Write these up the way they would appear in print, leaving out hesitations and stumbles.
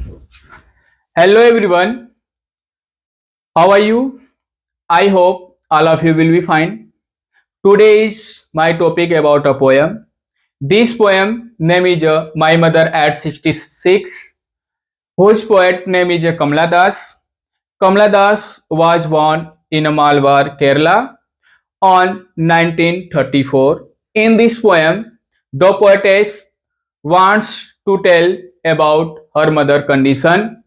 Hello everyone, how are you? I hope all of you will be fine. Today is my topic about a poem. This poem name is My Mother at 66, whose poet name is Kamala Das. Kamala Das was born in Malwar, Kerala on 1934. In this poem, the poetess wants to tell about her mother condition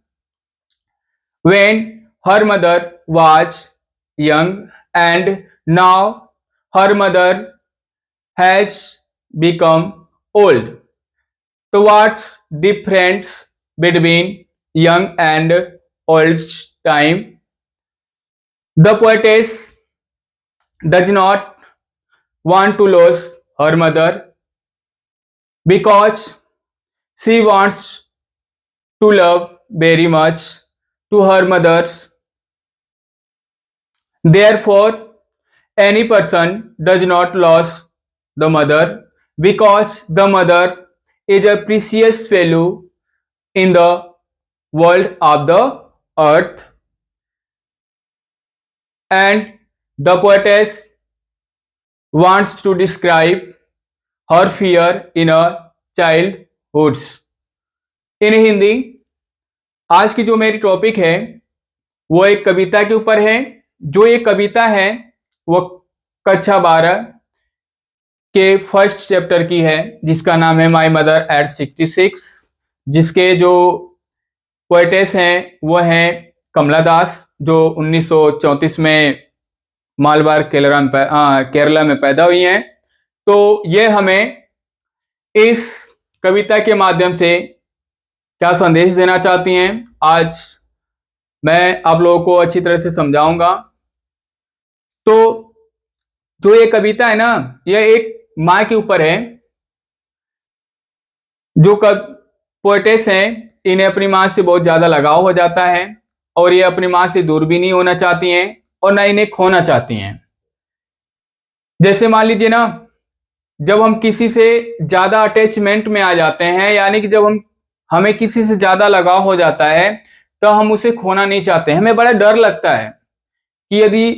when her mother was young and now her mother has become old. So what's difference between young and old time? The poetess does not want to lose her mother because she wants to love very much to her mother's. Therefore, any person does not lose the mother because the mother is a precious value in the world of the earth, and the poetess wants to describe her fear in her childhoods. इन हिंदी आज की जो मेरी topic है वो एक कविता के ऊपर है। जो ये कविता है वो कक्षा 12 के फर्स्ट चैप्टर की है जिसका नाम है माई मदर एट 66, जिसके जो पोएटेस हैं वो हैं कमला दास, जो 1934 में मालवार केरला में पैदा हुई हैं। तो ये हमें इस कविता के माध्यम से क्या संदेश देना चाहती हैं, आज मैं आप लोगों को अच्छी तरह से समझाऊंगा। तो जो ये कविता है ना, यह एक माँ के ऊपर है। जो पोएटेस हैं इन्हें अपनी माँ से बहुत ज्यादा लगाव हो जाता है और ये अपनी माँ से दूर भी नहीं होना चाहती हैं और ना इन्हें खोना चाहती हैं। जैसे मान लीजिए ना, जब हम किसी से ज्यादा अटैचमेंट में आ जाते हैं, यानी कि जब हमें किसी से ज्यादा लगाव हो जाता है तो हम उसे खोना नहीं चाहते। हमें बड़ा डर लगता है कि यदि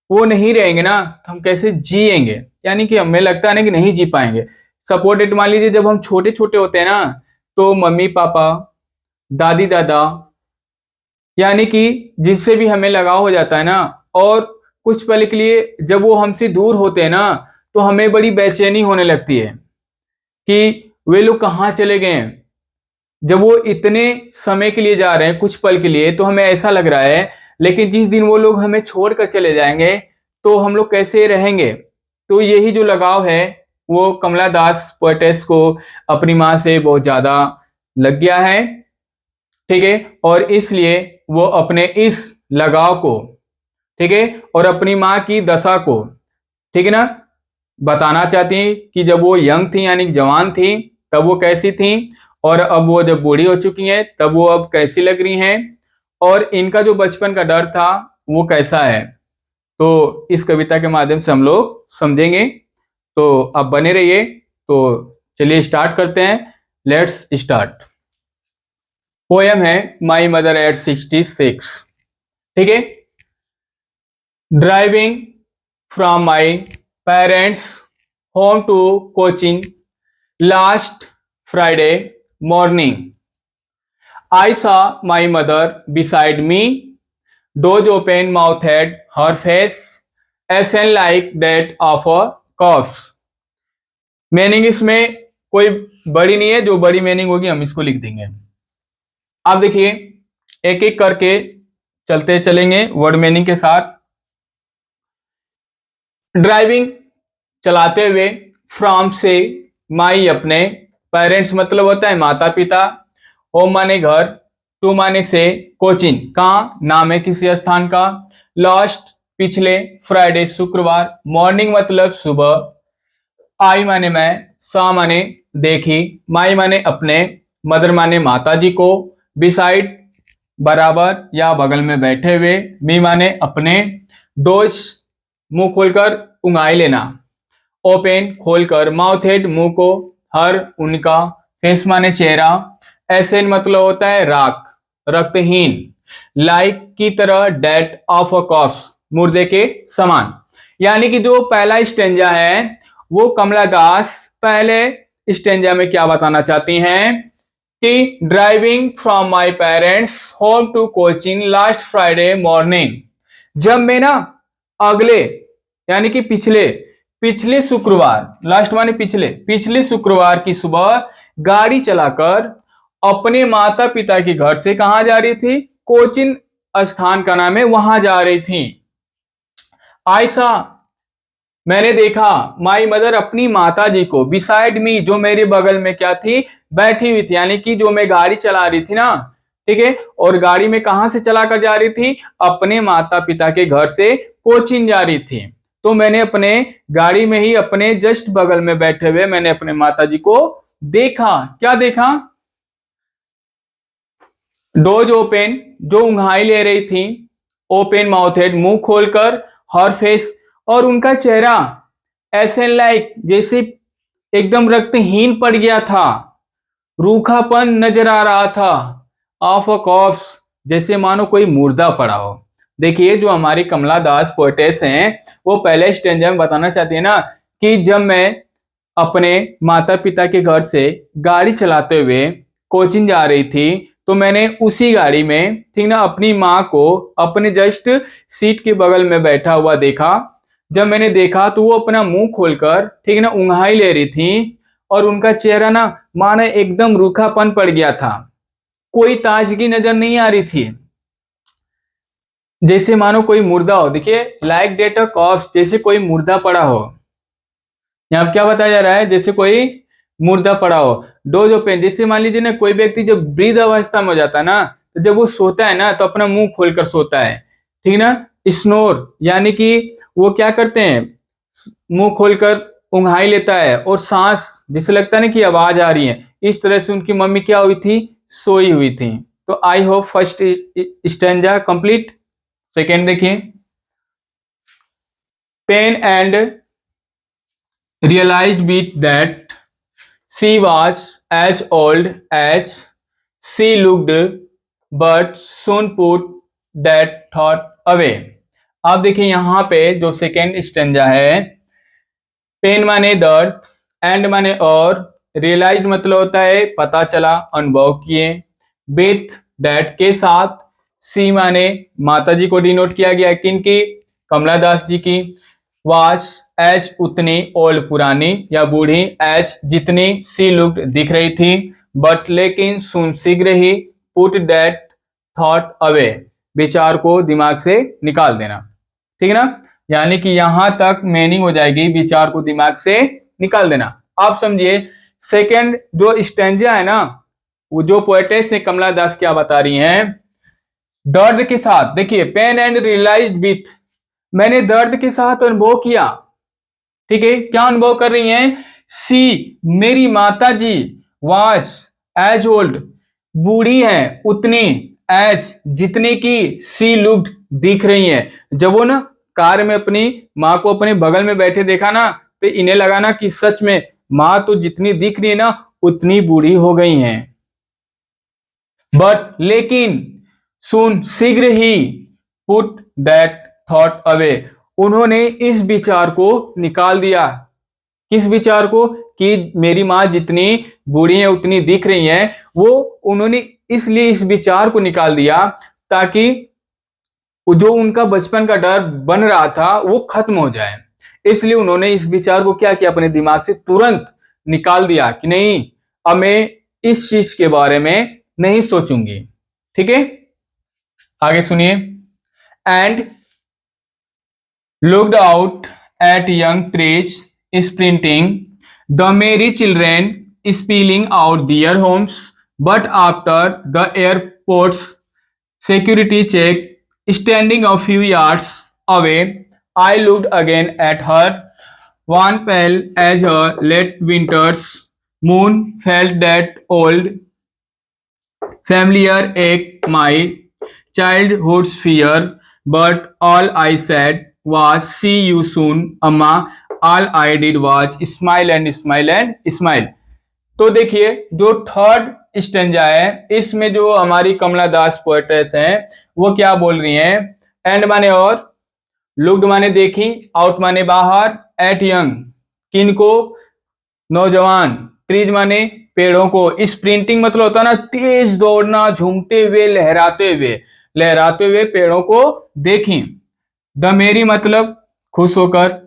वो नहीं रहेंगे ना तो हम कैसे जिएंगे, यानी कि हमें लगता है ना कि नहीं जी पाएंगे। सपोर्टेड मान लीजिए जब हम छोटे छोटे होते हैं ना, तो मम्मी पापा, दादी दादा, यानी कि जिससे भी हमें लगाव हो जाता है ना, और कुछ पल के लिए जब वो हमसे दूर होते हैं ना तो हमें बड़ी बेचैनी होने लगती है कि वे लोग कहाँ चले गए हैं। जब वो इतने समय के लिए जा रहे हैं, कुछ पल के लिए, तो हमें ऐसा लग रहा है, लेकिन जिस दिन वो लोग हमें छोड़कर चले जाएंगे तो हम लोग कैसे रहेंगे। तो यही जो लगाव है वो कमला दास पोएटेस को अपनी माँ से बहुत ज्यादा लग गया है, ठीक है। और इसलिए वो अपने इस लगाव को, ठीक है, और अपनी माँ की दशा को, ठीक है ना, बताना चाहती हैं कि जब वो यंग थी यानी कि जवान थी तब वो कैसी थी, और अब वो जब बूढ़ी हो चुकी हैं तब वो अब कैसी लग रही हैं, और इनका जो बचपन का डर था वो कैसा है। तो इस कविता के माध्यम से हम लोग समझेंगे, तो अब बने रहिए। तो चलिए स्टार्ट करते हैं, लेट्स स्टार्ट। पोयम है माई मदर एट 66, ठीक है। Driving from my parents home to coaching last Friday morning, I saw my mother beside me, doors open, mouth had her face, SN like that of a cough. Meaning इसमें कोई बड़ी नहीं है, जो बड़ी meaning होगी हम इसको लिख देंगे। आप देखिए एक एक करके चलते चलेंगे वर्ड मीनिंग के साथ। ड्राइविंग चलाते हुए, फ्रॉम से, माई अपने, पेरेंट्स मतलब होता है माता पिता, होम माने घर, टू माने से, कोचिंग कहाँ, नाम है किसी स्थान का, लास्ट पिछले, फ्राइडे शुक्रवार, मॉर्निंग मतलब सुबह, आई माने मैं, सा माने देखी, माई माने अपने, मदर माने माता जी को, बिसाइड बराबर या बगल में बैठे हुए, मी माने अपने, डोज मुंह खोलकर उंगाई लेना, ओपन खोलकर, माउथ हेड मुंह को, हर उनका, फेस माने चेहरा, एसेन मतलब होता है राख, रक्तहीन, लाइक की तरह, डेड ऑफ अ कॉर्प्स, मुर्दे के समान। यानी कि जो पहला स्टेंजा है वो कमला दास पहले स्टेंजा में क्या बताना चाहती हैं कि driving from my parents home to Cochin last Friday morning, जब मैं ना अगले यानी कि पिछले पिछले शुक्रवार, लास्ट माने पिछले पिछले शुक्रवार की सुबह गाड़ी चलाकर अपने माता पिता के घर से कहां जा रही थी, कोचिन स्थान का नाम है, वहां जा रही थी। आयशा, मैंने देखा, माई मदर अपनी माता जी को, बिसाइड मी जो मेरे बगल में क्या थी, बैठी हुई थी, यानी कि जो मैं गाड़ी चला रही थी ना, ठीक है, और गाड़ी में कहां से चलाकर जा रही थी, अपने माता पिता के घर से कोचिन जा रही थी। तो मैंने अपने गाड़ी में ही अपने जस्ट बगल में बैठे हुए मैंने अपने माता जी को देखा। क्या देखा? डोज ओपन, जो उंघाई ले रही थी, ओपन माउथेड, मुंह खोलकर, हर फेस, और उनका चेहरा ऐसे लाइक जैसे एकदम रक्तहीन पड़ गया था, रूखापन नजर आ रहा था, ऑफ अ कॉर्प्स, जैसे मानो कोई मुर्दा पड़ा हो। देखिए जो हमारी कमला दास पोएटेस हैं वो पहले स्टेंजा में बताना चाहती है ना कि जब मैं अपने माता पिता के घर से गाड़ी चलाते हुए कोचिंग जा रही थी तो मैंने उसी गाड़ी में, ठीक ना, अपनी माँ को अपने जस्ट सीट के बगल में बैठा हुआ देखा। जब मैंने देखा तो वो अपना मुंह खोलकर, ठीक ना, उंघाई ले रही थी और उनका चेहरा ना मानो एकदम रूखापन पड़ गया था, कोई ताजगी नजर नहीं आ रही थी, जैसे मानो कोई मुर्दा हो। देखिए लाइक डेट अ कॉर्प्स, जैसे कोई मुर्दा पड़ा हो। यहाँ क्या बताया जा रहा है, जैसे कोई मुर्दा पड़ा हो। डोज ओपन, जैसे मान लीजिए ना कोई व्यक्ति जब वृद्ध अवस्था में हो जाता है ना, तो जब वो सोता है ना तो अपना मुंह खोलकर सोता है, ठीक ना। स्नोर यानी कि वो क्या करते हैं, मुंह खोलकर उंघाई लेता है और सांस जिसे लगता है ना कि आवाज आ रही है, इस तरह से उनकी मम्मी क्या हुई थी, सोई हुई थी। तो I hope first stanza complete. Second देखिए, pen and realized with that she was as old as she looked, but soon put that thought away। अब देखिए यहाँ पे जो सेकेंड स्टेंजा है, पेन माने दर्द, एंड माने और, रियलाइज मतलब होता है पता चला, अनुभव किए, विथ डैट के साथ, सी माने माता जी को डिनोट किया गया किनकी, कमला दास जी की, वास एज उतनी, ओल्ड पुरानी या बूढ़ी, एज जितनी, सी लुक्ड दिख रही थी, बट लेकिन, सुन शीघ्र ही, पुट दैट थॉट अवे, विचार को दिमाग से निकाल देना, ठीक है ना। यानी कि यहां तक मीनिंग हो जाएगी विचार को दिमाग से निकाल देना। आप समझिए सेकंड जो स्टेंजा है ना, वो जो पोएटेस है कमला दास क्या बता रही हैं, दर्द के साथ, देखिए पेन एंड रियलाइज्ड विथ, मैंने दर्द के साथ अनुभव किया, ठीक है, क्या अनुभव कर रही हैं, सी मेरी माता जी, वाज एज ओल्ड बूढ़ी है, उतनी, एज जितने की, सी लुक्ड दिख रही हैं। जब वो ना कार में अपनी माँ को अपने बगल में बैठे देखा ना तो इन्हें लगा ना कि सच में माँ तो जितनी दिख रही है ना उतनी बूढ़ी हो गई हैं, बट लेकिन, सुन शीघ्र ही, पुट दैट थॉट अवे, उन्होंने इस विचार को निकाल दिया। किस विचार को, कि मेरी माँ जितनी बूढ़ी है उतनी दिख रही है, वो उन्होंने इसलिए इस विचार को निकाल दिया ताकि जो उनका बचपन का डर बन रहा था वो खत्म हो जाए। इसलिए उन्होंने इस विचार को क्या किया, अपने दिमाग से तुरंत निकाल दिया कि नहीं, अब मैं इस चीज के बारे में नहीं सोचूंगी, ठीक है। आगे सुनिए, and looked out at young trees sprinting, the merry children spilling out their homes, but after the airport's security check, standing a few yards away, I looked again at her. One pale as a late winter's moon felt that old familiar ache, my childhood's fear, but all I said was, see you soon, Amma. All I did was smile and smile and smile। तो देखिए जो third stanza है, इसमें जो हमारी कमला दास पोएट्रेस हैं वो क्या बोल रही हैं? एंड माने और, लुक्ड माने देखी, आउट माने बाहर, एट यंग किनको? नौजवान, ट्रीज माने पेड़ों को, स्प्रिंटिंग मतलब होता है ना तेज दौड़ना, झूमते हुए, लहराते हुए पेड़ों को देखी। द मेरी मतलब खुश होकर,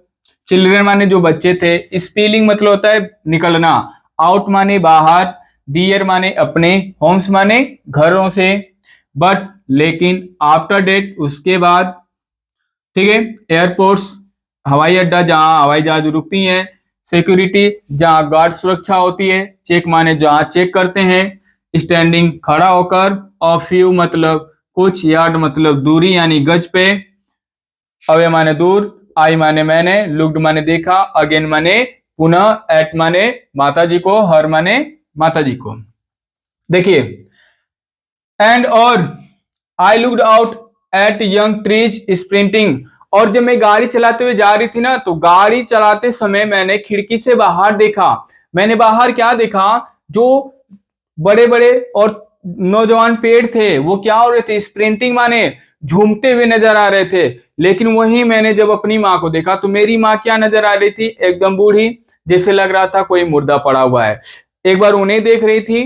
चिल्ड्रन माने जो बच्चे थे, स्पीलिंग मतलब होता है निकलना, आउट माने बाहर, डियर माने अपने, होम्स माने घरों से, बट लेकिन, आफ्टर डेट उसके बाद, ठीक है, एयरपोर्ट्स हवाई अड्डा जहां हवाई जहाज रुकती हैं, सिक्योरिटी जहां गार्ड सुरक्षा होती है, चेक माने जहां चेक करते हैं, स्टैंडिंग खड़ा होकर, और फ्यू मतलब कुछ, यार्ड मतलब दूरी यानी गज पे, अवे माने दूर, आई माने मैंने, लुक्ड माने देखा, अगेन माने पुनः, एट माने माता जी को, हर माने माता जी को। देखिए, एंड और I looked out at young trees sprinting, और जब मैं गाड़ी चलाते हुए जा रही थी ना, तो गाड़ी चलाते समय मैंने खिड़की से बाहर देखा। मैंने बाहर क्या देखा? जो बड़े बड़े और नौजवान पेड़ थे वो क्या हो रहे थे? स्प्रिंटिंग माने झूमते हुए नजर आ रहे थे। लेकिन वही मैंने जब अपनी माँ को देखा तो मेरी माँ क्या नजर आ रही थी? एकदम बूढ़ी, जैसे लग रहा था कोई मुर्दा पड़ा हुआ है। एक बार उन्हें देख रही थी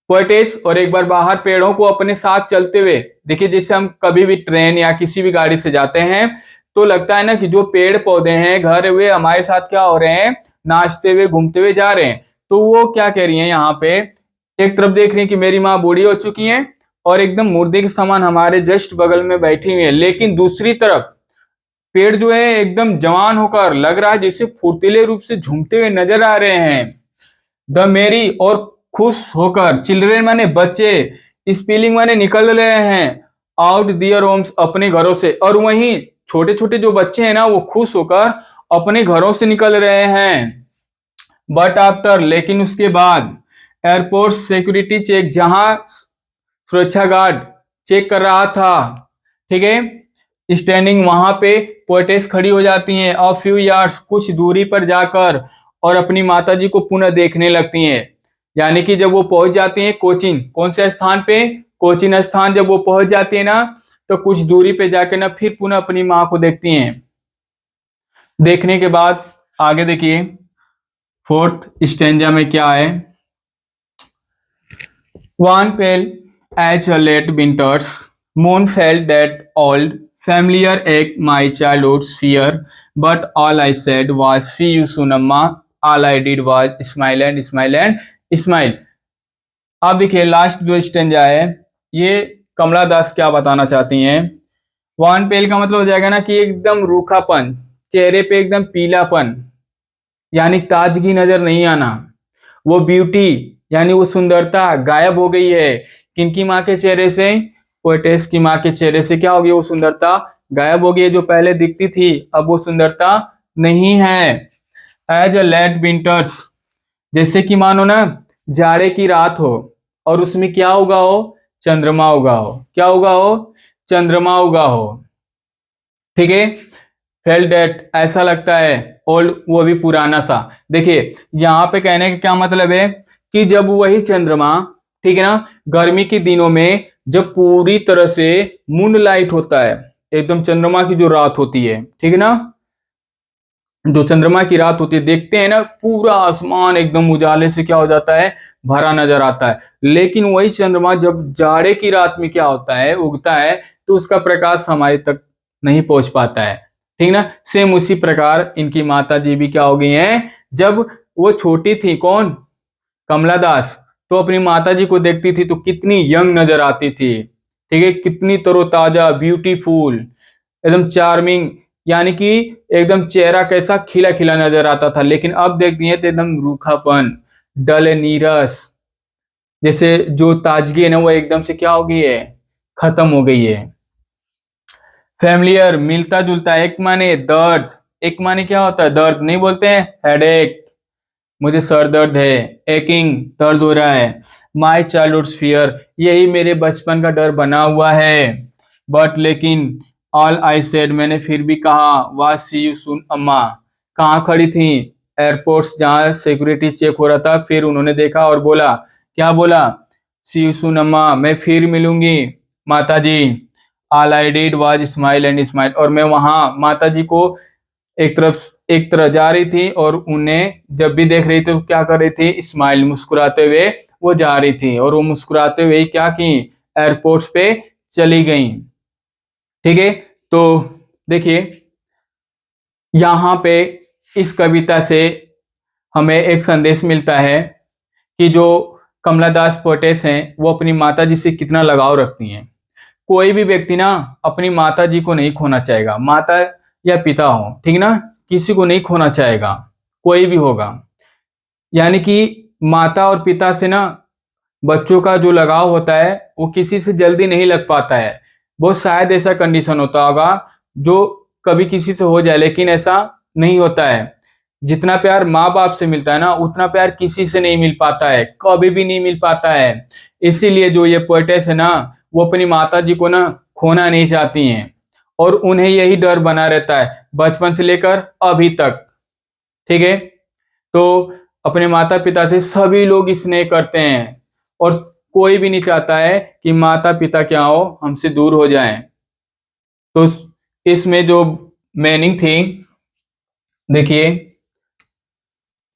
पोएटेस, और एक बार बाहर पेड़ों को अपने साथ चलते हुए। देखिए, जैसे हम कभी भी ट्रेन या किसी भी गाड़ी से जाते हैं तो लगता है ना कि जो पेड़ पौधे हैं, घर, वे हमारे साथ क्या हो रहे हैं? नाचते हुए, घूमते हुए जा रहे हैं। तो वो क्या कह रही हैं यहाँ पे? एक तरफ देख रही हैं कि मेरी माँ बूढ़ी हो चुकी हैं और एकदम मुर्दे के समान हमारे जस्ट बगल में बैठी हुई है, लेकिन दूसरी तरफ पेड़ जो है एकदम जवान होकर लग रहा है जैसे फुर्तीले रूप से झूमते हुए नजर आ रहे हैं। द मेरी और खुश होकर, चिल्ड्रेन माने बच्चे, स्पीलिंग माने निकल रहे हैं, आउट दियर होम्स अपने घरों से, और वहीं छोटे छोटे जो बच्चे हैं ना वो खुश होकर अपने घरों से निकल रहे हैं। बट आफ्टर लेकिन उसके बाद, एयरपोर्ट सिक्योरिटी चेक जहां सुरक्षा गार्ड चेक कर रहा था, ठीक है, स्टैंडिंग वहां पे पोएटेस खड़ी हो जाती हैं, और फ्यू यार्ड्स कुछ दूरी पर जाकर, और अपनी माता जी को पुनः देखने लगती हैं। यानी कि जब वो पहुंच जाती हैं कोचिन, कौन से स्थान पे? कोचिन स्थान। जब वो पहुंच जाती है ना तो कुछ दूरी पे जाके ना फिर पुनः अपनी माँ को देखती हैं। देखने के बाद आगे देखिए, फोर्थ स्टेंजा में क्या है? One pale as a late winter's moon felt that old familiar ache my childhood's fear, but all I said was see you soon amma. All I did was smile and smile and smile. अब देखिए last जो stanza है, ये कमला दास क्या बताना चाहती हैं? One पेल का मतलब हो जाएगा ना कि एकदम रूखापन, चेहरे पे एकदम पीलापन, यानी ताजगी नजर नहीं आना। वो ब्यूटी यानी वो सुंदरता गायब हो गई है। किनकी माँ के चेहरे से? पोएटेस की माँ के चेहरे से क्या हो गई? वो सुंदरता गायब हो गई है। जो पहले दिखती थी अब वो सुंदरता नहीं है। एज अ लेट विंटर्स, जैसे कि मानो ना जाड़े की रात हो और उसमें क्या उगा हो? चंद्रमा उगा हो। क्या उगा हो? चंद्रमा उगा हो। ठीक है, फेल डेट ऐसा लगता है, ओल्ड वो भी पुराना सा। देखिए यहाँ पे कहने का क्या मतलब है कि जब वही चंद्रमा, ठीक है ना, गर्मी के दिनों में जब पूरी तरह से मून लाइट होता है, एकदम चंद्रमा की जो रात होती है, ठीक है ना, जो चंद्रमा की रात होती है, देखते हैं ना पूरा आसमान एकदम उजाले से क्या हो जाता है? भरा नजर आता है। लेकिन वही चंद्रमा जब जाड़े की रात में क्या होता है? उगता है, तो उसका प्रकाश हमारे तक नहीं पहुंच पाता है। ठीक ना, सेम उसी प्रकार इनकी माता जी भी क्या हो गई हैं? जब वो छोटी थी, कौन? कमला दास, तो अपनी माता जी को देखती थी तो कितनी यंग नजर आती थी। ठीक है, कितनी तरोताजा, ब्यूटीफुल, एकदम चार्मिंग, यानी कि एकदम चेहरा कैसा खिला खिला नजर आता था। लेकिन अब देखती है तो एकदम रूखापन, डल नीरस, जैसे जो ताजगी है ना वो एकदम से क्या हो गई है? खत्म हो गई है। फैमिलियर मिलता जुलता, एक माने दर्द, एक माने क्या होता है? दर्द नहीं बोलते हैं हेडेक, मुझे सर दर्द है, एकिंग दर्द हो रहा है, माई चाइल्डहुड फियर यही मेरे बचपन का डर बना हुआ है। बट लेकिन ऑल आई सेड मैंने फिर भी कहा, वाज सी यू सून अम्मा। कहाँ खड़ी थी? एयरपोर्ट्स जहाँ सिक्योरिटी चेक हो रहा था, फिर उन्होंने देखा और बोला क्या बोला? सी यू सून अम्मा, मैं फिर मिलूंगी माता जी। All I did was smile and smile, और मैं वहां माता जी को एक तरफ जा रही थी और उन्हें जब भी देख रही थी तो क्या कर रही थी? स्माइल, मुस्कुराते हुए वो जा रही थी, और वो मुस्कुराते हुए क्या की? एयरपोर्ट पे चली गई। ठीक है, तो देखिए यहाँ पे इस कविता से हमें एक संदेश मिलता है कि जो कमला दास पोयटेस हैं वो अपनी माता जी से कितना लगाव रखती हैं। कोई भी व्यक्ति ना अपनी माता जी को नहीं खोना चाहेगा, माता या पिता हो, ठीक ना, किसी को नहीं खोना चाहेगा, कोई भी होगा। यानी कि माता और पिता से ना बच्चों का जो लगाव होता है वो किसी से जल्दी नहीं लग पाता है। बहुत शायद ऐसा कंडीशन होता होगा जो कभी किसी से हो जाए, लेकिन ऐसा नहीं होता है। जितना प्यार माँ बाप से मिलता है ना उतना प्यार किसी से नहीं मिल पाता है, कभी भी नहीं मिल पाता है। इसीलिए जो ये पोएटेस है ना वो अपनी माता जी को ना खोना नहीं चाहती हैं, और उन्हें यही डर बना रहता है बचपन से लेकर अभी तक। ठीक है, तो अपने माता पिता से सभी लोग स्नेह करते हैं, और कोई भी नहीं चाहता है कि माता पिता क्या हो हमसे दूर हो जाएं। तो इसमें जो मीनिंग थी, देखिए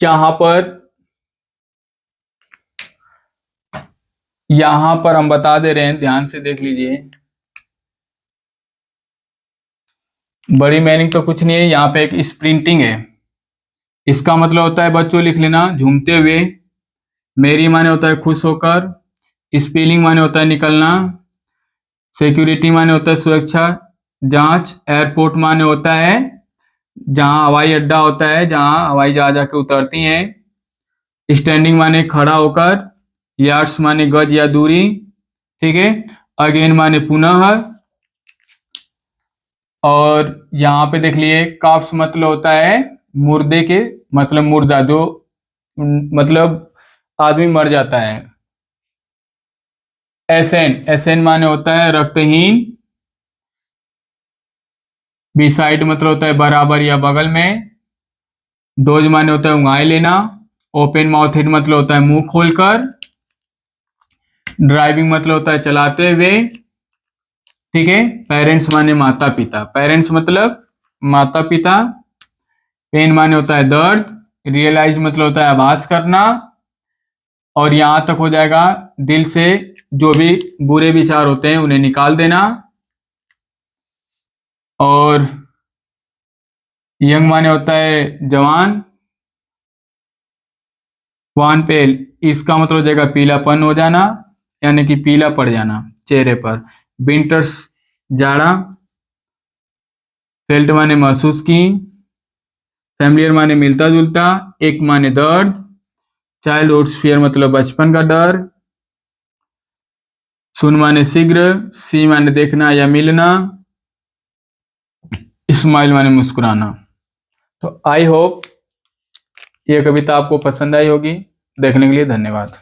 यहां पर हम बता दे रहे हैं, ध्यान से देख लीजिए। बड़ी मीनिंग तो कुछ नहीं है, यहाँ पे एक स्प्रिंटिंग है। इसका मतलब होता है बच्चों लिख लेना, झूमते हुए। मेरी माने होता है खुश होकर। स्पिलिंग माने होता है निकलना। सिक्योरिटी माने होता है सुरक्षा जांच। एयरपोर्ट माने होता है जहां हवाई अड्डा होता है, जहां हवाई जहाज आके उतरती हैं। स्टैंडिंग माने खड़ा होकर। यार्ड्स माने गज या दूरी। ठीक है, अगेन माने पुनः। और यहाँ पे देख लिए काफ्स मतलब होता है मुर्दे के, मतलब मुर्दा जो मतलब आदमी मर जाता है। एसएन, एसएन माने होता है रक्तहीन। बिसाइड मतलब होता है बराबर या बगल में। डोज माने होता है उंघाई लेना। ओपन माउथेड मतलब होता है मुंह खोलकर। ड्राइविंग मतलब होता है चलाते हुए। ठीक है, पेरेंट्स माने माता पिता, पेरेंट्स मतलब माता पिता। पेन माने होता है दर्द। रियलाइज मतलब होता है आभास करना। और यहां तक हो जाएगा दिल से जो भी बुरे विचार होते हैं उन्हें निकाल देना। और यंग माने होता है जवान। वान पेल, इसका मतलब हो जाएगा पीलापन हो जाना, यानी कि पीला पड़ जाना चेहरे पर। विंटर्स, जाड़ा। फेल्ट माने महसूस की। फैमिलियर माने मिलता जुलता। एक माने दर्द। चाइल्डहुड फियर मतलब बचपन का डर। सुन माने शीघ्र। सी माने देखना या मिलना। स्माइल माने मुस्कुराना। तो आई होप ये कविता आपको पसंद आई होगी। देखने के लिए धन्यवाद।